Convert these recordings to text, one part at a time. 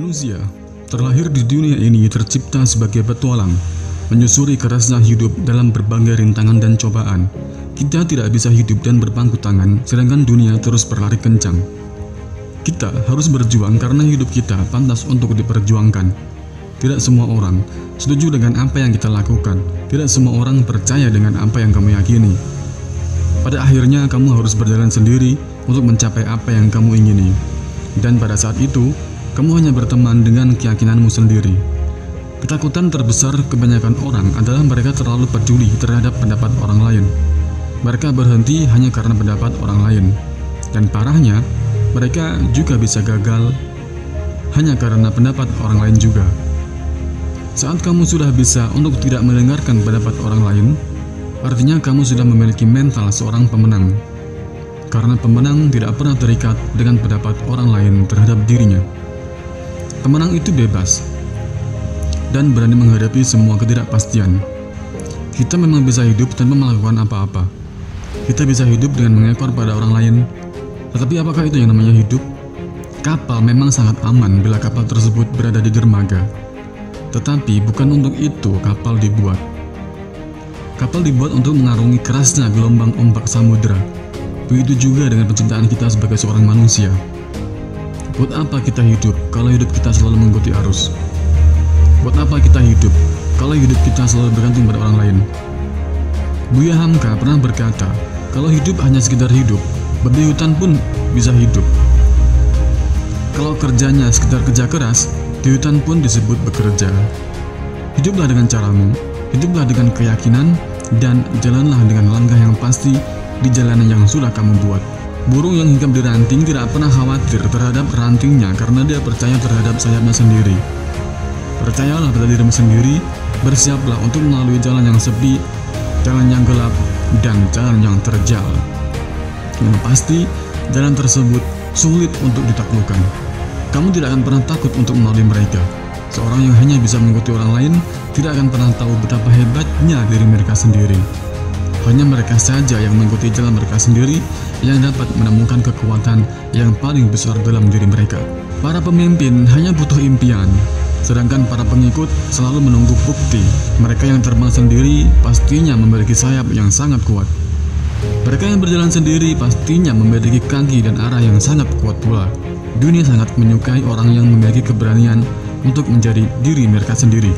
Manusia terlahir di dunia ini tercipta sebagai petualang, menyusuri kerasnya hidup dalam berbagai rintangan dan cobaan. Kita tidak bisa hidup dan berpangku tangan, sedangkan dunia terus berlari kencang. Kita harus berjuang karena hidup kita pantas untuk diperjuangkan. Tidak semua orang setuju dengan apa yang kita lakukan. Tidak semua orang percaya dengan apa yang kamu yakini. Pada akhirnya kamu harus berjalan sendiri untuk mencapai apa yang kamu ingini. Dan pada saat itu, kamu hanya berteman dengan keyakinanmu sendiri. Ketakutan terbesar kebanyakan orang adalah mereka terlalu peduli terhadap pendapat orang lain. Mereka berhenti hanya karena pendapat orang lain. Dan parahnya, mereka juga bisa gagal hanya karena pendapat orang lain juga. Saat kamu sudah bisa untuk tidak mendengarkan pendapat orang lain, artinya kamu sudah memiliki mental seorang pemenang. Karena pemenang tidak pernah terikat dengan pendapat orang lain terhadap dirinya. Pemenang itu bebas dan berani menghadapi semua ketidakpastian. Kita memang bisa hidup tanpa melakukan apa-apa. Kita bisa hidup dengan mengekor pada orang lain. Tetapi apakah itu yang namanya hidup? Kapal memang sangat aman bila kapal tersebut berada di dermaga. Tetapi bukan untuk itu kapal dibuat. Kapal dibuat untuk mengarungi kerasnya gelombang ombak samudera. Begitu juga dengan penciptaan kita sebagai seorang manusia. Buat apa kita hidup kalau hidup kita selalu mengikuti arus? Buat apa kita hidup kalau hidup kita selalu bergantung pada orang lain? Buya Hamka pernah berkata, kalau hidup hanya sekedar hidup, babi hutan pun bisa hidup. Kalau kerjanya sekedar kerja keras, di hutan pun disebut bekerja. Hiduplah dengan caramu, hiduplah dengan keyakinan, dan jalanlah dengan langkah yang pasti di jalanan yang sudah kamu buat. Burung yang hinggap di ranting tidak pernah khawatir terhadap rantingnya karena dia percaya terhadap sayapnya sendiri. Percayalah pada dirimu sendiri, bersiaplah untuk melalui jalan yang sepi, jalan yang gelap, dan jalan yang terjal. Yang pasti, jalan tersebut sulit untuk ditaklukkan. Kamu tidak akan pernah takut untuk melalui mereka. Seorang yang hanya bisa mengikuti orang lain tidak akan pernah tahu betapa hebatnya diri mereka sendiri. Hanya mereka saja yang mengikuti jalan mereka sendiri yang dapat menemukan kekuatan yang paling besar dalam diri mereka. Para pemimpin hanya butuh impian, sedangkan para pengikut selalu menunggu bukti. Mereka yang terbang sendiri pastinya memiliki sayap yang sangat kuat. Mereka yang berjalan sendiri pastinya memiliki kaki dan arah yang sangat kuat pula. Dunia sangat menyukai orang yang memiliki keberanian untuk menjadi diri mereka sendiri.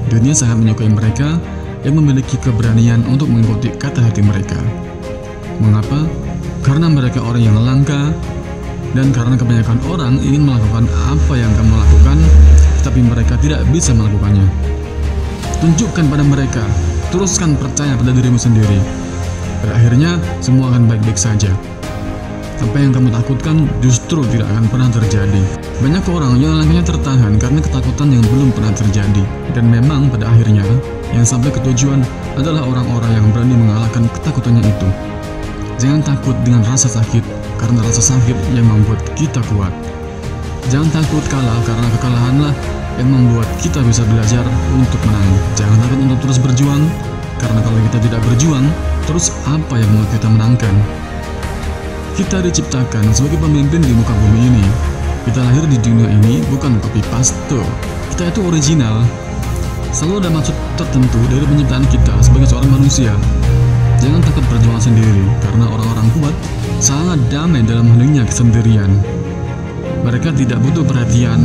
Dunia sangat menyukai mereka yang memiliki keberanian untuk mengikuti kata hati mereka. Mengapa? Karena mereka orang yang langka, dan karena kebanyakan orang ingin melakukan apa yang kamu lakukan, tetapi mereka tidak bisa melakukannya. Tunjukkan pada mereka, teruskan percaya pada dirimu sendiri. Pada akhirnya, semua akan baik-baik saja. Apa yang kamu takutkan justru tidak akan pernah terjadi. Banyak orang yang langkahnya tertahan karena ketakutan yang belum pernah terjadi. Dan memang pada akhirnya, yang sampai ke tujuan adalah orang-orang yang berani mengalahkan ketakutannya itu. Jangan takut dengan rasa sakit, karena rasa sakit yang membuat kita kuat. Jangan takut kalah, karena kekalahanlah yang membuat kita bisa belajar untuk menang. Jangan takut untuk terus berjuang, karena kalau kita tidak berjuang, terus apa yang membuat kita menangkan? Kita diciptakan sebagai pemimpin di muka bumi ini. Kita lahir di dunia ini bukan copy paste. Kita itu original. Selalu ada maksud tertentu dari penciptaan kita sebagai seorang manusia. Jangan takut berjuang sendiri, karena orang-orang kuat sangat damai dalam heningnya kesendirian. Mereka tidak butuh perhatian,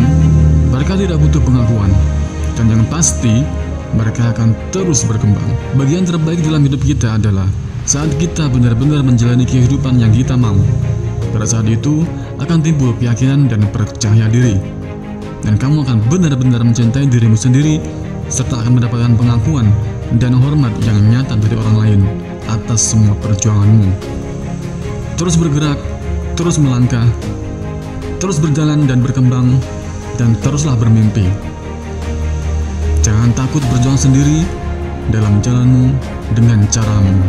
mereka tidak butuh pengakuan, dan yang pasti, mereka akan terus berkembang. Bagian terbaik dalam hidup kita adalah saat kita benar-benar menjalani kehidupan yang kita mau. Pada saat itu, akan timbul keyakinan dan percaya diri. Dan kamu akan benar-benar mencintai dirimu sendiri, serta akan mendapatkan pengakuan dan hormat yang nyata dari orang lain atas semua perjuanganmu. Terus bergerak, terus melangkah, terus berjalan dan berkembang, dan teruslah bermimpi. Jangan takut berjuang sendiri dalam jalanmu dengan caramu.